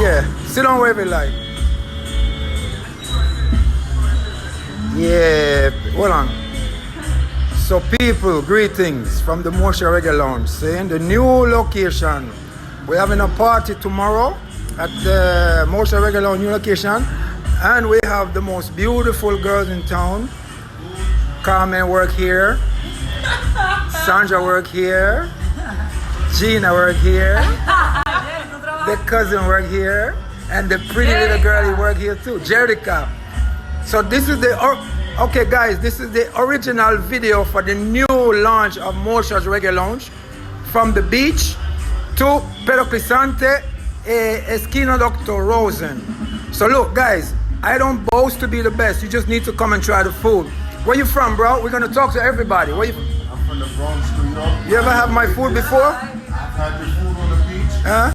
Yeah, sit down wherever you like. Yeah, hold on. So people, greetings from the Moshe Reggae Lounge. Saying the new location. We're having a party tomorrow at the Moshe Reggae Lounge new location. And we have the most beautiful girls in town. Carmen work here. Sandra work here. Gina work here. The cousin work here. And the pretty little girl work here too. Jerica. So this is the, okay guys, this is the original video for the new launch of Moshe's Reggae Lounge. From the beach to Pedro Crisante, Esquina Dr. Rosen. So look guys, I don't boast to be the best, you just need to come and try the food. Where you from, bro? We're gonna talk to everybody. Where you? I'm from the Bronx, New York. You ever have my food before? I've had your food on the beach. Huh?